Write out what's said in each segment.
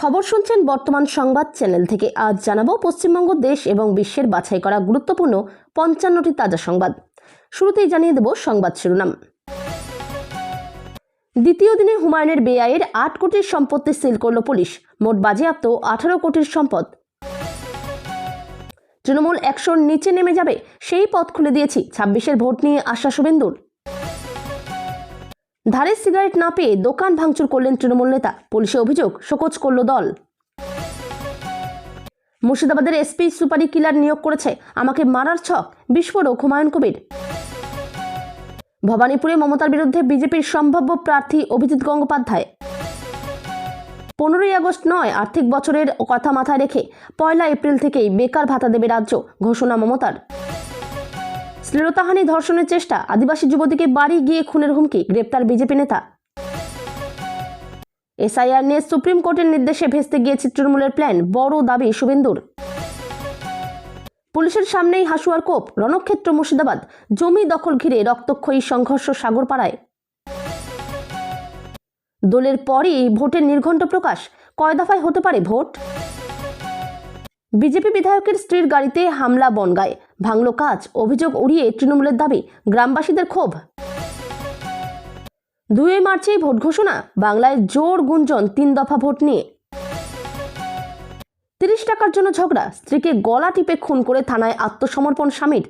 খবর শুনছেন বর্তমান সংবাদ চ্যানেল থেকে। আজ জানাবো পশ্চিমবঙ্গ দেশ এবং বিশ্বের বাছাই করা গুরুত্বপূর্ণ ৫৫টি তাজা সংবাদ। শুরুতেই জানিয়ে দেব সংবাদ শিরোনাম। দ্বিতীয় দিনে হুমায়ুনের বেআইয়ের ৮ কোটির সম্পত্তি সিল করল পুলিশ। মোট বাজেয়াপ্ত ১৮ কোটির সম্পদ। তৃণমূল ১০০-র নিচে নেমে যাবে, সেই পথ খুলে দিয়েছি, ২৬-এর ভোট নিয়ে আশা শুভেন্দুর। ধারে সিগারেট না পেয়ে দোকান ভাঙচুর করলেন তৃণমূল নেতা, পুলিশে অভিযোগ শোকজ করল দল। মুর্শিদাবাদের এসপি সুপারি কিলার নিয়োগ করেছে, আমাকে মারার ছক, বিস্ফোরক হুমায়ুন কবির। ভবানীপুরে মমতার বিরুদ্ধে বিজেপির সম্ভাব্য প্রার্থী অভিজিৎ গঙ্গোপাধ্যায়। 15ই আগস্ট নয়, আর্থিক বছরের কথা মাথায় রেখে 1 এপ্রিল থেকেই বেকার ভাতা দেবে রাজ্য, ঘোষণা মমতার। শ্লীলতাহানি ধর্ষণের চেষ্টা, আদিবাসী যুবতীকে বাড়ি গিয়ে খুনের হুমকি, গ্রেপ্তার বিজেপি নেতা। এসআইআর নিয়ে সুপ্রিম কোর্টের নির্দেশে ভেস্তে গিয়েছে তৃণমূলের প্ল্যান, বড় দাবি শুভেন্দুর। পুলিশের সামনেই হাসুয়ার কোপ, রণক্ষেত্র মুর্শিদাবাদ, জমি দখল ঘিরে রক্তক্ষয়ী সংঘর্ষ সাগরপাড়ায়। দলের পরই ভোটের নির্ঘণ্ট প্রকাশ, কয় দফায় হতে পারে ভোট। বিজেপি বিধায়কের স্ত্রীর গাড়িতে হামলা বনগাঁয়, ভাঙল কাজ, অভিযোগ উড়িয়ে তৃণমূলের দাবি, গ্রামবাসীদের ক্ষোভ। 2 মার্চেই ভোট ঘোষণা, বাংলায় জোর গুঞ্জন 3 দফা ভোট নিয়ে। 30 টাকার জন্য ঝগড়া, স্ত্রীকে গলা টিপে খুন করে থানায় আত্মসমর্পণ স্বামীর।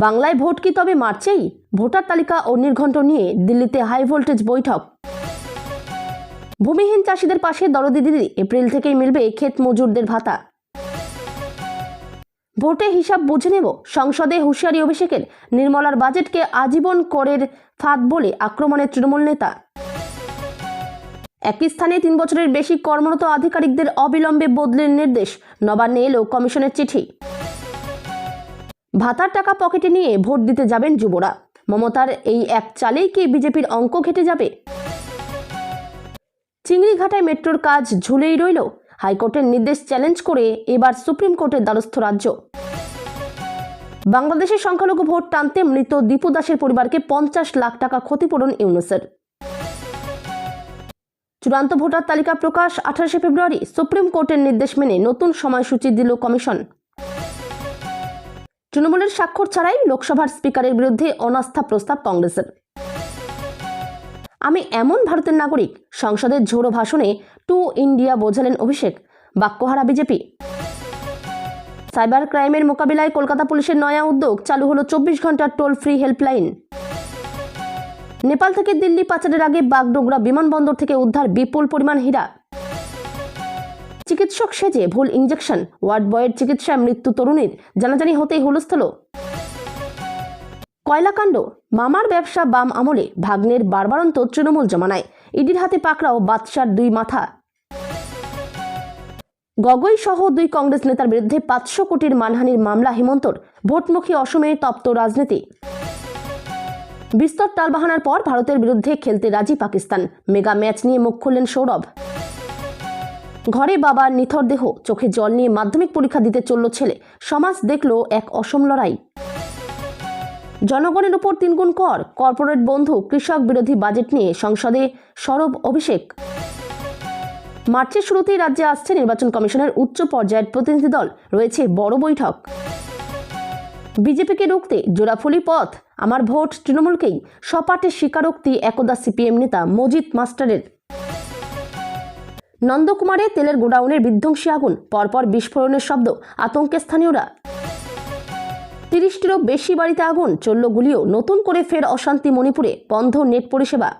বাংলায় ভোট কি তবে মার্চেই? ভোটার তালিকা ও নির্ঘণ্ট নিয়ে দিল্লিতে হাই ভোল্টেজ বৈঠক। ভূমিহীন চাষিদের পাশে দরদি দিদি, এপ্রিল থেকেই মিলবে ক্ষেত মজুরদের ভাতা। ভোটে হিসাব বুঝে নেব, সংসদে হুঁশিয়ারি অভিষেকের, নির্মলার বাজেটকে আজীবন করের ফাঁদ বলে আক্রমণের তৃণমূল নেতা। একই স্থানে 3 বছরের বেশি কর্মরত আধিকারিকদের অবিলম্বে বদলির নির্দেশ, নবান্নে এলো কমিশনের চিঠি। ভাতার টাকা পকেটে নিয়ে ভোট দিতে যাবেন যুবরা, মমতার এই এক চালেই কি বিজেপির অঙ্ক ঘেটে যাবে? চিংড়িঘাটায় মেট্রোর কাজ ঝুলেই রইল, হাইকোর্টের নির্দেশ চ্যালেঞ্জ করে এবার সুপ্রিম কোর্টের দ্বারস্থ রাজ্য। বাংলাদেশের সংখ্যালঘু ভোট টানতে মৃত দীপু দাসের পরিবারকে 50 লাখ টাকা ক্ষতিপূরণ ইউনুসের। চূড়ান্ত ভোটার তালিকা প্রকাশ 28শে ফেব্রুয়ারি, সুপ্রিম কোর্টের নির্দেশ মেনে নতুন সময়সূচি দিল কমিশন। তৃণমূলের স্বাক্ষর ছাড়াই লোকসভার স্পিকারের বিরুদ্ধে অনাস্থা প্রস্তাব কংগ্রেসের। আমি এমন ভারতের নাগরিক, সংসদের ঝোড়ো ভাষণে টু ইন্ডিয়া বোঝালেন অভিষেক, বাক্যহারা বিজেপি। সাইবার ক্রাইমের মোকাবিলায় কলকাতা পুলিশের নয়া উদ্যোগ, চালু হলো 24 ঘন্টার টোল ফ্রি হেল্পলাইন। নেপাল থেকে দিল্লি পাচারের আগে বাগডোগরা বিমানবন্দর থেকে উদ্ধার বিপুল পরিমাণ হীরা। চিকিৎসক সেজে ভুল ইঞ্জেকশন, ওয়ার্ড বয়ের চিকিৎসায় মৃত্যু তরুণীর, জানাজানি হতেই হুলস্থুল। কয়লাকাণ্ড, মামার ব্যবসা বাম আমলে, ভাগ্নের বারবারন্ত তৃণমূল জমানায়, ইডির হাতে পাকড়াও বাদশার 2 মাথা। গগৈ সহ 2 কংগ্রেস নেতার বিরুদ্ধে 500 কোটির মানহানির মামলা হিমন্তর, ভোটমুখী অসমে তপ্ত রাজনীতি। বিস্তর টালবাহানার পর ভারতের বিরুদ্ধে খেলতে রাজি পাকিস্তান, মেগা ম্যাচ নিয়ে মুখ খুললেন সৌরভ। ঘরে বাবার নিথর দেহ, চোখে জল নিয়ে মাধ্যমিক পরীক্ষা দিতে চলল ছেলে, সমাজ দেখল এক অসম লড়াই। জনগণের উপর 3 গুণ কর, কর্পোরেট বন্ধু, কৃষক বিরোধী বাজেট নিয়ে সংসদে সরব অভিষেক। মার্চের শুরুতেই রাজ্যে আসছে নির্বাচন কমিশনের উচ্চ পর্যায়ের প্রতিনিধি দল, রয়েছে বড় বৈঠক। বিজেপিকে রুখতে জোড়াফুলি পথ, আমার ভোট তৃণমূলকেই, সপাটে স্বীকারোক্তি একদা সিপিএম নেতা মজিদ মাস্টারের। নন্দকুমারে তেলের গোডাউনের বিধ্বংসী আগুন, পরপর বিস্ফোরণের শব্দ, আতঙ্কে স্থানীয়রা। 30টিরও বেশি বাড়িতে আগুন, চলল গুলিও, নতুন করে ফের অশান্তি মণিপুরে, বন্ধ নেট পরিষেবা।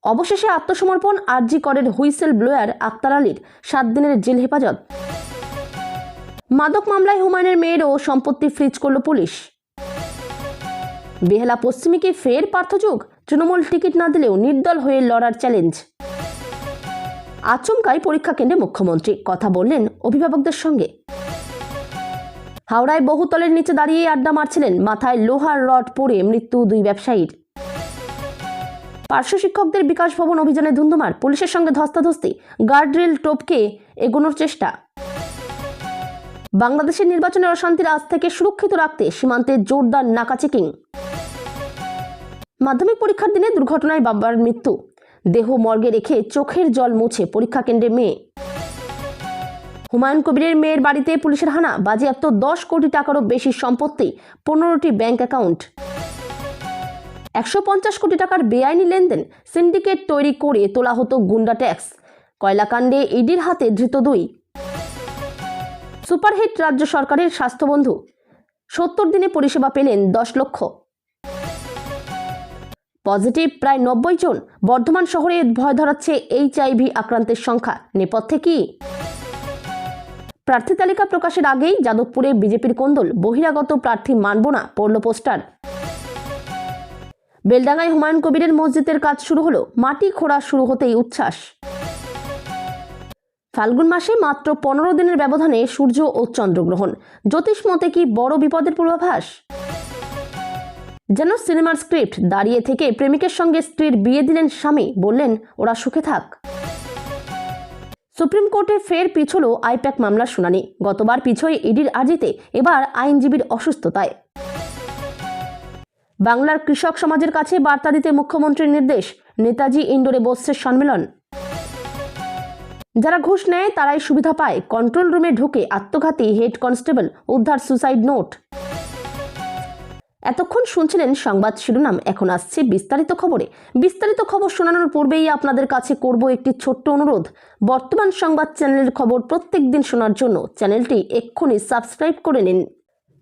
অবশেষে আত্মসমর্পণ আরজি করের হুইসেল ব্লোয়ার আক্তার আলীর, 7 দিনের জেল হেফাজত। মাদক মামলায় হুমায়ুনের মেয়েরও সম্পত্তি ফ্রিজ করল পুলিশ। বেহালা পশ্চিমীকে ফের পার্থযুগ, তৃণমূল টিকিট না দিলেও নির্দল হয়ে লড়ার চ্যালেঞ্জ। আচমকাই পরীক্ষা কেন্দ্রে মুখ্যমন্ত্রী, কথা বললেন অভিভাবকদের সঙ্গে। হাওড়ায় বহুতলের নিচে দাঁড়িয়ে আড্ডা মারছিলেন, মাথায় লোহার রড পড়ে মৃত্যু 2 ব্যবসায়ীর। পার্শ্ব শিক্ষকদের বিকাশ ভবন অভিযানে ধুন্ধুমার, পুলিশের সঙ্গে ধস্তাধস্তি, গার্ডরেল টোপকে এগোনোর চেষ্টা। বাংলাদেশের নির্বাচনের অশান্তির আজ থেকে সুরক্ষিত রাখতে সীমান্তে জোরদার নাকা চেকিং। মাধ্যমিক পরীক্ষার দিনে দুর্ঘটনায় বাবার মৃত্যু, দেহ মর্গে রেখে চোখের জল মুছে পরীক্ষা কেন্দ্রে মেয়ে। হুমায়ুন কবিরের মেয়ের বাড়িতে পুলিশের হানা, বাজেয়াপ্ত 10 কোটি টাকারও বেশি সম্পত্তি, 15টি ব্যাংক অ্যাকাউন্ট। 150 কোটি টাকার বেআইনি লেনদেন, সিন্ডিকেট তৈরি করে তোলা হতো গুন্ডা ট্যাক্স। কয়লাকাণ্ডে ইডির হাতে ধৃত 2। সুপারহিট রাজ্য সরকারের স্বাস্থ্যবন্ধু, 70 দিনে পরিষেবা পেলেন 10 লক্ষ। পজিটিভ প্রায় 90 জন। বর্ধমান শহরে ভয় ধরাচ্ছে HIV আক্রান্তের সংখ্যা। নেপথ্যে কি? প্রার্থী তালিকা প্রকাশের আগেই যাদবপুরে বিজেপির কোন্দল, বহিরাগত প্রার্থী মানব না, পড়ল পোস্টার। বেলডাঙ্গায় হুমায়ুন কবিরের মসজিদের কাজ শুরু হলো, মাটি খোঁড়া শুরু হতেই উচ্ছ্বাস। ফাল্গুন মাসে মাত্র 15 দিনের ব্যবধানে সূর্য ও চন্দ্রগ্রহণ, জ্যোতিষ মতে কি বড় বিপদের পূর্বাভাস? যেন সিনেমার স্ক্রিপ্ট, দাঁড়িয়ে থেকে প্রেমিকের সঙ্গে স্ত্রীর বিয়ে দিলেন স্বামী, বললেন ওরা সুখে থাক। সুপ্রিম কোর্টে ফের পিছলো আইপ্যাক মামলার শুনানি। গতবার পিছোয় ইডির আর্জিতে, এবার আইনজীবীর অসুস্থতায়। বাংলার কৃষক সমাজের কাছে বার্তা দিতে মুখ্যমন্ত্রীর নির্দেশ, নেতাজি ইন্ডোরে বসছে সম্মেলন। যারা ঘুষ নেয় তারাই সুবিধা পায়, কন্ট্রোল রুমে ঢুকে আত্মঘাতী হেড কনস্টেবল, উদ্ধার সুসাইড নোট। এতক্ষণ শুনছিলেন সংবাদ শিরোনাম, এখন আসছে বিস্তারিত খবরে। বিস্তারিত খবর শোনানোর পূর্বেই আপনাদের কাছে করব একটি ছোট্ট অনুরোধ। বর্তমান সংবাদ চ্যানেলের খবর প্রত্যেক দিন শোনার জন্য চ্যানেলটি এক্ষুনি সাবস্ক্রাইব করে নিন।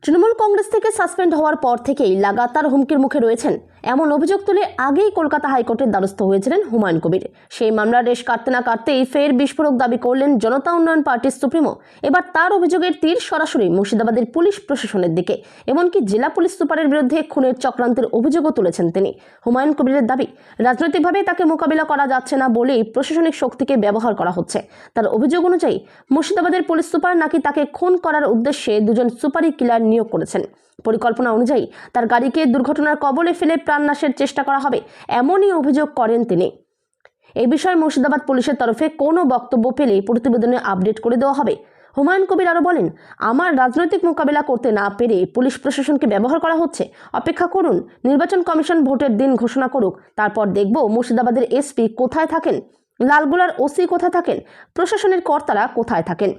তৃণমূল কংগ্রেস থেকে সাসপেন্ড হওয়ার পর থেকেই লাগাতার হুমকির মুখে রয়েছেন, এমন অভিযোগ তুলে আগেই কলকাতা হাইকোর্টের দ্বারস্থ হয়েছিলেন হুমায়ুন কবির। সেই মামলার রেশ কাটতে না কাটতেই ফের বিস্ফোরক দাবি করলেন জনতা উন্নয়ন পার্টির সুপ্রিমো। এবার তার অভিযোগের তীর সরাসরি মুর্শিদাবাদের পুলিশ প্রশাসনের দিকে, এমনকি জেলা পুলিশ সুপারের বিরুদ্ধে খুনের চক্রান্তের অভিযোগও তুলেছেন তিনি। হুমায়ুন কবিরের দাবি, রাজনৈতিকভাবে তাকে মোকাবিলা করা যাচ্ছে না বলেই প্রশাসনিক শক্তিকে ব্যবহার করা হচ্ছে। তার অভিযোগ অনুযায়ী মুর্শিদাবাদের পুলিশ সুপার নাকি তাকে খুন করার উদ্দেশ্যে 2 জন সুপারি কিলার নিয়োগ করেছেন। পরিকল্পনা অনুযায়ী তার গাড়িকে দুর্ঘটনার কবলে ফেলে প্রাণনাশের চেষ্টা করা হবে, এমনই অভিযোগ করেন তিনি। এই বিষয়ে মুর্শিদাবাদ পুলিশের তরফে কোনো বক্তব্য পেলে প্রতিবেদনে আপডেট করে দেওয়া হবে। হুমায়ুন কবির আরও বলেন, আমার রাজনৈতিক মোকাবিলা করতে না পেরে পুলিশ প্রশাসনকে ব্যবহার করা হচ্ছে। অপেক্ষা করুন, নির্বাচন কমিশন ভোটের দিন ঘোষণা করুক, তারপর দেখব মুর্শিদাবাদের এসপি কোথায় থাকেন, লালগোলার ওসি কোথায় থাকেন, প্রশাসনের কর্তারা কোথায় থাকেন।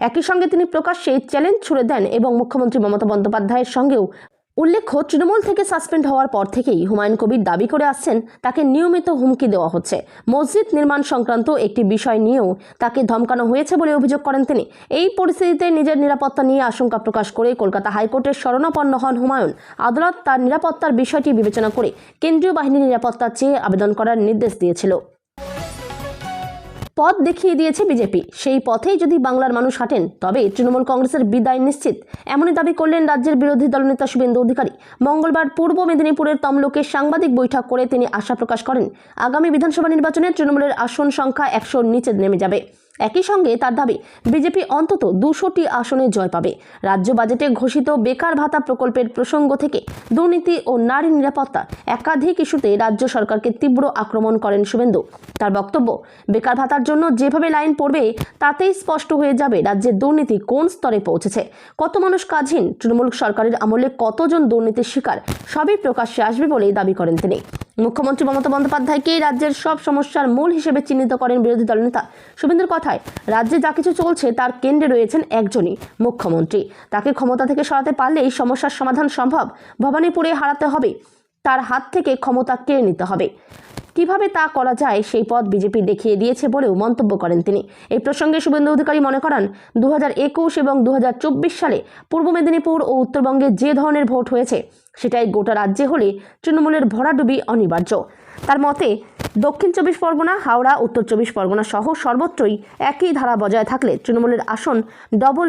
একই সঙ্গে তিনি প্রকাশ্যে চ্যালেঞ্জ ছুড়ে দেন এবং মুখ্যমন্ত্রী মমতা বন্দ্যোপাধ্যায়ের সঙ্গেও। উল্লেখ্য, তৃণমূল থেকে সাসপেন্ড হওয়ার পর থেকেই হুমায়ুন কবির দাবি করে আসছেন তাকে নিয়মিত হুমকি দেওয়া হচ্ছে। মসজিদ নির্মাণ সংক্রান্ত একটি বিষয় নিয়েও তাকে ধমকানো হয়েছে বলে অভিযোগ করেন তিনি। এই পরিস্থিতিতে নিজের নিরাপত্তা নিয়ে আশঙ্কা প্রকাশ করে কলকাতা হাইকোর্টের শরণাপন্ন হন হুমায়ুন। আদালত তার নিরাপত্তার বিষয়টি বিবেচনা করে কেন্দ্রীয় বাহিনীর নিরাপত্তা চেয়ে আবেদন করার নির্দেশ দিয়েছিল। পথ দেখিয়ে দিয়েছে বিজেপি, সেই পথেই যদি বাংলার মানুষ হাঁটেন তবে তৃণমূল কংগ্রেসের বিদায় নিশ্চিত, এমনই দাবি করলেন রাজ্যের বিরোধী দলনেতা শুভেন্দু অধিকারী। মঙ্গলবার পূর্ব মেদিনীপুরের তমলুকে সাংবাদিক বৈঠক করে তিনি আশা প্রকাশ করেন, আগামী বিধানসভা নির্বাচনে তৃণমূলের আসন সংখ্যা 100-র নিচে নেমে যাবে। একই সঙ্গে তার দাবি, বিজেপি অন্তত 200টি আসনে জয় পাবে। রাজ্য বাজেটে ঘোষিত বেকার ভাতা প্রকল্পের প্রসঙ্গ থেকে দুর্নীতি ও নারী নিরাপত্তা একাধিক ইস্যুতে রাজ্য সরকারকে তীব্র আক্রমণ করেন শুভেন্দু। তার বক্তব্য, বেকার ভাতার জন্য যেভাবে লাইন পড়বে তাতেই স্পষ্ট হয়ে যাবে রাজ্যের দুর্নীতি কোন স্তরে পৌঁছেছে, কত মানুষ কাজহীন, তৃণমূল সরকারের আমলে কতজন দুর্নীতির শিকার, সবই প্রকাশ্যে আসবে বলেই দাবি করেন তিনি। মুখ্যমন্ত্রী মমতা বন্দ্যোপাধ্যায়কে রাজ্যের সব সমস্যার মূল হিসেবে চিহ্নিত করেন বিরোধী দলনেতা। শুভেন্দুর কথায়, রাজ্যে যা কিছু চলছে তার কেন্দ্রে রয়েছেন একজনই, মুখ্যমন্ত্রী। তাকে ক্ষমতা থেকে সরাতে পারলেই সমস্যার সমাধান সম্ভব। ভবানীপুরে হারাতে হবে, তার হাত থেকে ক্ষমতা কেড়ে নিতে হবে। কিভাবে তা করা যায় সেই পথ বিজেপি দেখিয়ে দিয়েছে বলেও মন্তব্য করেন তিনি। এই প্রসঙ্গে শুভেন্দু অধিকারী মনে করেন, 2021 এবং 2024 সালে পূর্ব মেদিনীপুর ও উত্তরবঙ্গে যে ধরনের ভোট হয়েছে সেটাই গোটা রাজ্যে হলে তৃণমূলের ভরাডুবি অনিবার্য। তার মতে, দক্ষিণ 24 পরগনা, হাওড়া, উত্তর 24 পরগনা সহ সর্বত্রই একই ধারা বজায় থাকলে তৃণমূলের আসন ডবল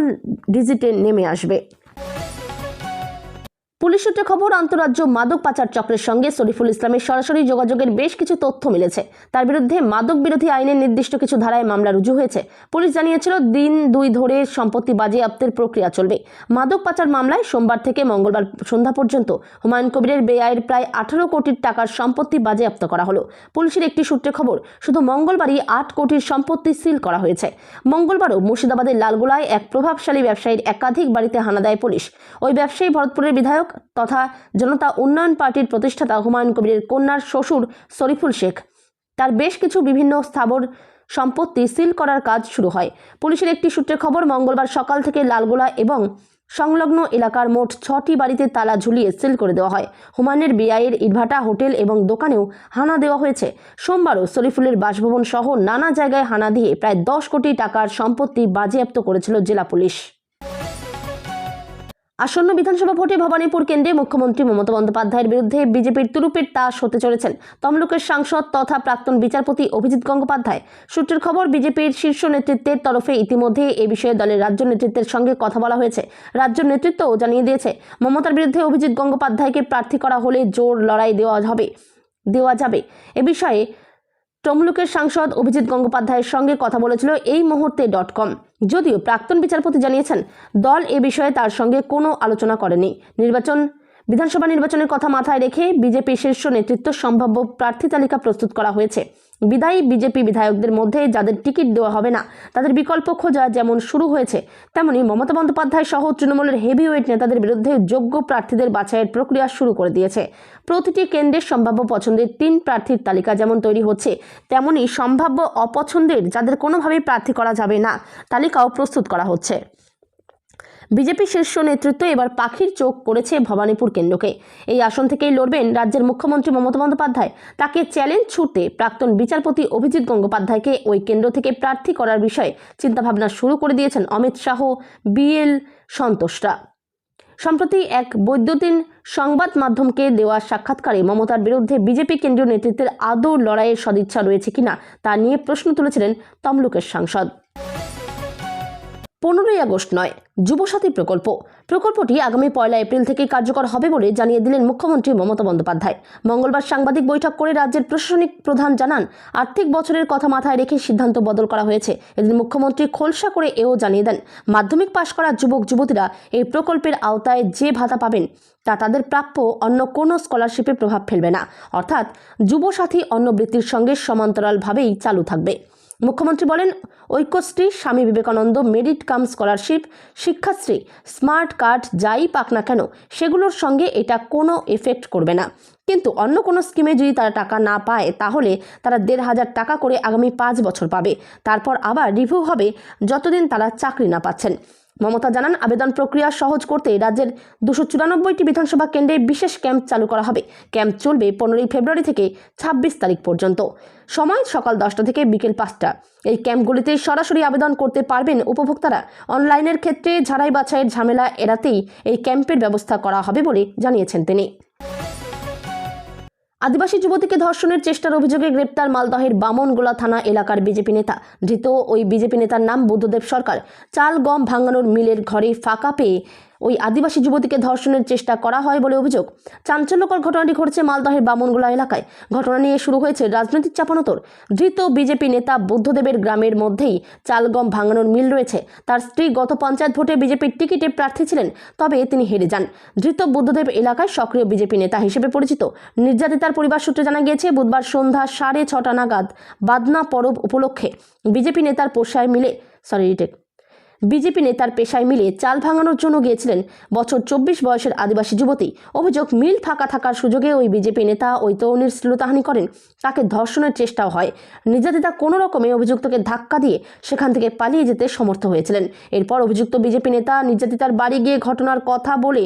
ডিজিটে নেমে আসবে। পুলিশ সূত্রে খবর, আন্তঃরাজ্য মাদক পাচার চক্রের সঙ্গে শরীফুল ইসলামের সরাসরি যোগাযোগের বেশ কিছু তথ্য মিলেছে। তার বিরুদ্ধে মাদক বিরোধী আইনের নির্দিষ্ট কিছু ধারায় মামলা রুজু হয়েছে। পুলিশ জানিয়েছিল, দিন 2 ধরে সম্পত্তি বাজেয়াপ্তের প্রক্রিয়া চলবে। মাদক পাচার মামলায় সোমবার থেকে মঙ্গলবার সন্ধ্যা পর্যন্ত হুমায়ুন কবিরের বেআইয়ের প্রায় 18 কোটি টাকার সম্পত্তি বাজেয়াপ্ত করা হলো। পুলিশের একটি সূত্রে খবর, শুধু মঙ্গলবারই 8 কোটির সম্পত্তি সিল করা হয়েছে। মঙ্গলবারও মুর্শিদাবাদের লালগোলায় এক প্রভাবশালী ব্যবসায়ীর একাধিক বাড়িতে হানা দেয় পুলিশ। ওই ব্যবসায়ী ভরতপুরের বিধায়ক তথা জনতা উন্নয়ন পার্টির প্রতিষ্ঠাতা হুমায়ুন কবিরের কন্যার শ্বশুর শরীফুল শেখ। তার বেশ কিছু বিভিন্ন স্থাবর সম্পত্তি সিল করার কাজ শুরু হয়। পুলিশের একটি সূত্রের খবর, মঙ্গলবার সকাল থেকে লালগোলা এবং সংলগ্ন এলাকার মোট 6টি বাড়িতে তালা ঝুলিয়ে সিল করে দেওয়া হয়। হুমায়ুনের বিআইয়ের ইটভাটা, হোটেল এবং দোকানেও হানা দেওয়া হয়েছে। সোমবারও শরীফুলের বাসভবন সহ নানা জায়গায় হানা দিয়ে প্রায় 10 কোটি টাকার সম্পত্তি বাজেয়াপ্ত করেছিল জেলা পুলিশ। আসন্ন বিধানসভা ভোটে ভবানীপুর কেন্দ্রে মুখ্যমন্ত্রী মমতা বন্দ্যোপাধ্যায়ের বিরুদ্ধে বিজেপির তুরুপের তাস হতে চলেছেন তমলুকের সাংসদ তথা প্রাক্তন বিচারপতি অভিজিৎ গঙ্গোপাধ্যায়। সূত্রের খবর, বিজেপির শীর্ষ নেতৃত্বের তরফে ইতিমধ্যে এ বিষয়ে দলের রাজ্য নেতৃত্বের সঙ্গে কথা বলা হয়েছে। রাজ্য নেতৃত্বও জানিয়ে দিয়েছে, মমতার বিরুদ্ধে অভিজিৎ গঙ্গোপাধ্যায়কে প্রার্থী করা হলে জোর লড়াই দেওয়া যাবে। এ বিষয়ে তমলুকের সাংসদ অভিজিৎ গঙ্গোপাধ্যায়ের সঙ্গে কথা বলেছিল এই মুহূর্তে .com। যদিও প্রাক্তন বিচারপতি জানিয়েছেন, দল এ বিষয়ে তার সঙ্গে কোনো আলোচনা করেনি। বিধানসভা নির্বাচনের কথা মাথায় রেখে বিজেপি শীর্ষ নেতৃত্ব সম্ভাব্য প্রার্থী তালিকা প্রস্তুত করা হয়েছে। বিদায়ী বিজেপি বিধায়কদের মধ্যে যাদের টিকিট দেওয়া হবে না, তাদের বিকল্প খোঁজা যেমন শুরু হয়েছে, তেমনি মমতা বন্দ্যোপাধ্যায় সহ তৃণমূলের হেভিওয়েট নেতাদের বিরুদ্ধে যোগ্য প্রার্থীদের বাছাইয়ের প্রক্রিয়া শুরু করে দিয়েছে। প্রতিটি কেন্দ্রের সম্ভাব্য পছন্দের 3 প্রার্থীর তালিকা যেমন তৈরি হচ্ছে, তেমনি সম্ভাব্য অপছন্দের যাদের কোনোভাবেই প্রার্থী করা যাবে না তালিকাও প্রস্তুত করা হচ্ছে। বিজেপি শীর্ষ নেতৃত্ব এবার পাখির চোখ করেছে ভবানীপুর কেন্দ্রকে। এই আসন থেকেই লড়বেন রাজ্যের মুখ্যমন্ত্রী মমতা বন্দ্যোপাধ্যায়। তাকে চ্যালেঞ্জ ছুড়তে প্রাক্তন বিচারপতি অভিজিৎ গঙ্গোপাধ্যায়কে ওই কেন্দ্র থেকে প্রার্থী করার বিষয়ে চিন্তাভাবনা শুরু করে দিয়েছেন অমিত শাহ, বিএল সন্তোষরা। সম্প্রতি এক বৈদ্যুতিন সংবাদ মাধ্যমকে দেওয়া সাক্ষাৎকারে মমতার বিরুদ্ধে বিজেপি কেন্দ্রীয় নেতৃত্বের আদৌ লড়াইয়ের সদিচ্ছা রয়েছে কিনা তা নিয়ে প্রশ্ন তুলেছিলেন তমলুকের সাংসদ। 15ই আগস্ট নয়, যুবসাথী প্রকল্পটি আগামী 1 এপ্রিল থেকে কার্যকর হবে বলে জানিয়ে দিলেন মুখ্যমন্ত্রী মমতা বন্দ্যোপাধ্যায়। মঙ্গলবার সাংবাদিক বৈঠক করে রাজ্যের প্রশাসনিক প্রধান জানান, আর্থিক বছরের কথা মাথায় রেখে সিদ্ধান্ত বদল করা হয়েছে। এদিন মুখ্যমন্ত্রী খোলসা করে এও জানিয়ে দেন, মাধ্যমিক পাশ করা যুবক যুবতীরা এই প্রকল্পের আওতায় যে ভাতা পাবেন তা তাদের প্রাপ্য অন্য কোনো স্কলারশিপে প্রভাব ফেলবে না। অর্থাৎ যুবসাথী অন্নবৃত্তির সঙ্গে সমান্তরালভাবেই চালু থাকবে। মুখ্যমন্ত্রী বলেন, Aikyashree, Swami Vivekananda merit cum scholarship, Shikshashree, smart card যাই পাক না কেন, সেগুলোর সঙ্গে এটা কোনো এফেক্ট করবে না। কিন্তু অন্য কোনো স্কিমে যদি তারা টাকা না পায়, তাহলে তারা 1,500 টাকা করে আগামী 5 বছর পাবে। তারপর আবার রিভিউ হবে যতদিন তারা চাকরি না পাচ্ছেন। মমতা জানান, আবেদন প্রক্রিয়া সহজ করতে রাজ্যের 294টি বিধানসভা কেন্দ্রে বিশেষ ক্যাম্প চালু করা হবে। ক্যাম্প চলবে 15ই ফেব্রুয়ারি থেকে 26 তারিখ পর্যন্ত। সময় সকাল 10টা থেকে বিকেল 5টা। এই ক্যাম্পগুলিতে সরাসরি আবেদন করতে পারবেন উপভোক্তারা। অনলাইনের ক্ষেত্রে ঝাড়াই বাছাইয়ের ঝামেলা এড়াতেই এই ক্যাম্পের ব্যবস্থা করা হবে বলে জানিয়েছেন তিনি। আদিবাসী যুবতীকে ধর্ষণের চেষ্টার অভিযোগে গ্রেপ্তার মালদহের বামনগোলা থানা এলাকার বিজেপি নেতা। ধৃত ওই বিজেপি নেতার নাম বুদ্ধদেব সরকার। চাল গম ভাঙানোর মিলের ঘরে ফাঁকা পেয়ে ওই আদিবাসী যুবতীকে ধর্ষণের চেষ্টা করা হয় বলে অভিযোগ। চাঞ্চল্যকর ঘটনাটি ঘটেছে মালদহের বামনগোলা এলাকায়। ঘটনা নিয়ে শুরু হয়েছে রাজনৈতিক চাপানোতর। ধৃত বিজেপি নেতা বুদ্ধদেবের গ্রামের মধ্যেই চাল গম ভাঙানোর মিল রয়েছে। তার স্ত্রী গত পঞ্চায়েত ভোটে বিজেপির টিকিটে প্রার্থী ছিলেন, তবে তিনি হেরে যান। ধৃত বুদ্ধদেব এলাকায় সক্রিয় বিজেপি নেতা হিসেবে পরিচিত। নির্যাতিতার পরিবার সূত্রে জানা গিয়েছে, বুধবার সন্ধ্যা 6:30 নাগাদ বাদনা পরব উপলক্ষে বিজেপি নেতার পেশায় মিলে চাল ভাঙানোর জন্য গিয়েছিলেন বছর 24 বয়সের আদিবাসী যুবতী। অভিযোগ, মিল ফাঁকা থাকার সুযোগে ওই বিজেপি নেতা ওই তরুণীর শ্লীলতাহানি করেন। তাকে ধর্ষণের চেষ্টাও হয়। নির্যাতিতা কোনো রকমে অভিযুক্তকে ধাক্কা দিয়ে সেখান থেকে পালিয়ে যেতে সমর্থ হয়েছিলেন। এরপর অভিযুক্ত বিজেপি নেতা নির্যাতিতার বাড়ি গিয়ে ঘটনার কথা বলে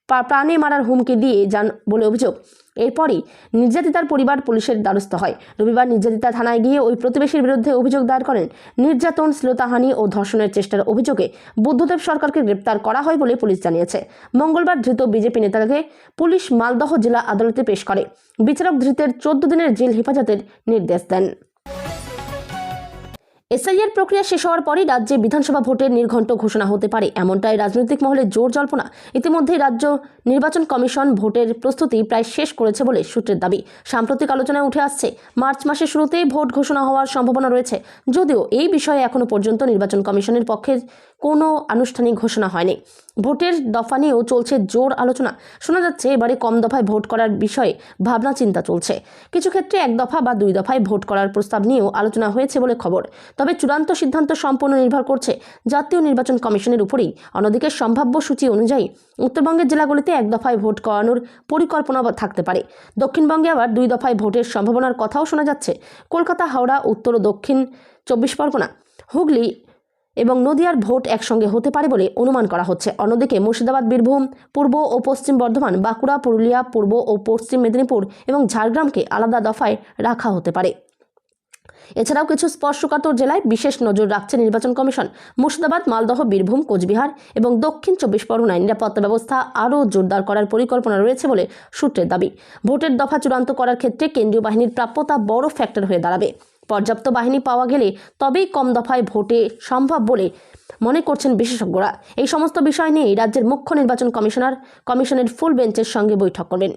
প্রাণে মারার হুমকি দিয়ে যান বলে অভিযোগ। এরপরই নির্যাতিতার পরিবার পুলিশের দ্বারস্থ হয়। রবিবার নির্যাতিতা থানায় গিয়ে ওই প্রতিবেশীর বিরুদ্ধে অভিযোগ দায়ের করেন। নির্যাতন, শ্লীলতাহানি ও ধর্ষণের চেষ্টার অভিযোগে বুদ্ধদেব সরকারকে গ্রেপ্তার করা হয় বলে পুলিশ জানিয়েছে। মঙ্গলবার ধৃত বিজেপি নেতাকে পুলিশ মালদহ জেলা আদালতে পেশ করে। বিচারক ধৃতের 14 দিনের জেল হেফাজতের নির্দেশ দেন। এসআইআর প্রক্রিয়া শেষ হওয়ার পরই রাজ্যে বিধানসভা ভোটের নির্ঘণ্ট ঘোষণা হতে পারে, এমনটাই রাজনৈতিক মহলে জোর জল্পনা। ইতিমধ্যেই রাজ্য নির্বাচন কমিশন ভোটের প্রস্তুতি প্রায় শেষ করেছে বলে সূত্রের দাবি। সাম্প্রতিক আলোচনায় উঠে আসছে, মার্চ মাসের শুরুতেই ভোট ঘোষণা হওয়ার সম্ভাবনা রয়েছে। যদিও এই বিষয়ে এখনো পর্যন্ত নির্বাচন কমিশনের পক্ষে কোনো আনুষ্ঠানিক ঘোষণা হয়নি। ভোটের দফা নিয়েও চলছে জোর আলোচনা। শোনা যাচ্ছে এবারে কম দফায় ভোট করার বিষয়ে ভাবনা চিন্তা চলছে। কিছু ক্ষেত্রে 1 দফা বা 2 দফায় ভোট করার প্রস্তাব নিয়েও আলোচনা হয়েছে বলে খবর। তবে চূড়ান্ত সিদ্ধান্ত সম্পূর্ণ নির্ভর করছে জাতীয় নির্বাচন কমিশনের উপরেই। অন্যদিকে সম্ভাব্য সূচি অনুযায়ী উত্তরবঙ্গের জেলাগুলিতে 1 দফায় ভোট করানোর পরিকল্পনা থাকতে পারে। দক্ষিণবঙ্গে আবার 2 দফায় ভোটের সম্ভাবনার কথাও শোনা যাচ্ছে। কলকাতা, হাওড়া, উত্তর ও দক্ষিণ 24 পরগনা, হুগলি এবং নদিয়ার ভোট একসঙ্গে হতে পারে বলে অনুমান করা হচ্ছে। অন্যদিকে মুর্শিদাবাদ, বীরভূম, পূর্ব ও পশ্চিম বর্ধমান, বাঁকুড়া, পুরুলিয়া, পূর্ব ও পশ্চিম মেদিনীপুর এবং ঝাড়গ্রামকে আলাদা দফায় রাখা হতে পারে। এছাড়াও কিছু স্পর্শকাতর জেলায় বিশেষ নজর রাখছে নির্বাচন কমিশন। মুর্শিদাবাদ, মালদহ, বীরভূম, কোচবিহার এবং দক্ষিণ 24 পরগনায় নিরাপত্তা ব্যবস্থা আরও জোরদার করার পরিকল্পনা রয়েছে বলে সূত্রের দাবি। ভোটের দফা চূড়ান্ত করার ক্ষেত্রে কেন্দ্রীয় বাহিনীর প্রাপ্যতা বড় ফ্যাক্টর হয়ে দাঁড়াবে। পর্যাপ্ত বাহিনী পাওয়া গেলে তবেই কম দফায় ভোটে সম্ভব বলে মনে করছেন বিশেষজ্ঞরা। এই সমস্ত বিষয় নিয়ে রাজ্যের মুখ্য নির্বাচন কমিশনের ফুল বেঞ্চের সঙ্গে বৈঠক করবেন।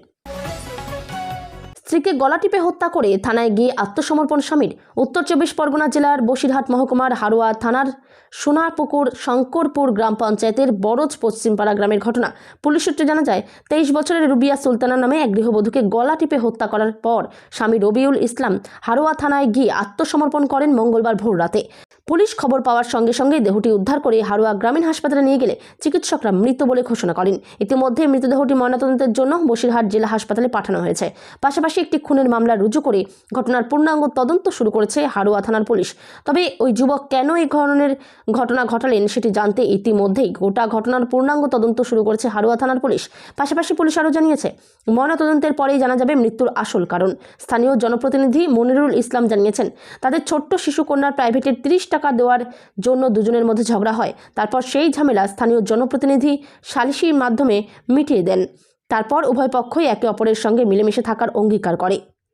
স্ত্রীকে গলা টিপে হত্যা করে থানায় গিয়ে আত্মসমর্পণ স্বামীর। উত্তর 24 পরগনা জেলার বসিরহাট মহকুমার হারোয়া থানার সোনারপুকুর শঙ্করপুর গ্রাম পঞ্চায়েতের বরজ পশ্চিমপাড়া গ্রামের ঘটনা। পুলিশ সূত্রে জানা যায়, 23 বছরের রুবিয়া সুলতানা নামে এক গৃহবধূকে গলা টিপে হত্যা করার পর স্বামী রবিউল ইসলাম হারোয়া থানায় গিয়ে আত্মসমর্পণ করেন মঙ্গলবার ভোর রাতে। পুলিশ খবর পাওয়ার সঙ্গে সঙ্গে দেহটি উদ্ধার করে হারোয়া গ্রামীণ হাসপাতালে নিয়ে গেলে চিকিৎসকরা মৃত বলে ঘোষণা করেন। ইতিমধ্যে মৃতদেহটি ময়নাতদন্তের জন্য বসিরহাট জেলা হাসপাতালে পাঠানো হয়েছে। পাশাপাশি একটি খুনের মামলা রুজু করে ঘটনার পূর্ণাঙ্গ তদন্ত শুরু করেছে হারোয়া থানার পুলিশ। তবে ওই যুবক কেন এই ধরনের ঘটনা ঘটালেন সেটি জানতে ইতিমধ্যেই গোটা ঘটনার পূর্ণাঙ্গ তদন্ত শুরু করেছে হারোয়া থানার পুলিশ। পাশাপাশি পুলিশ আরও জানিয়েছে, ময়নাতদন্তের পরেই জানা যাবে মৃত্যুর আসল কারণ। স্থানীয় জনপ্রতিনিধি মনিরুল ইসলাম জানিয়েছেন, তাদের ছোট্ট শিশু কন্যার প্রাইভেটের 30 টাকা দেওয়ার জন্য দুজনের মধ্যে ঝগড়া হয়। তারপর সেই ঝামেলা স্থানীয় জনপ্রতিনিধি সালিসির মাধ্যমে মিটিয়ে দেন। তারপর উভয় পক্ষই একে অপরের সঙ্গে মিলেমিশে থাকার অঙ্গীকার করে।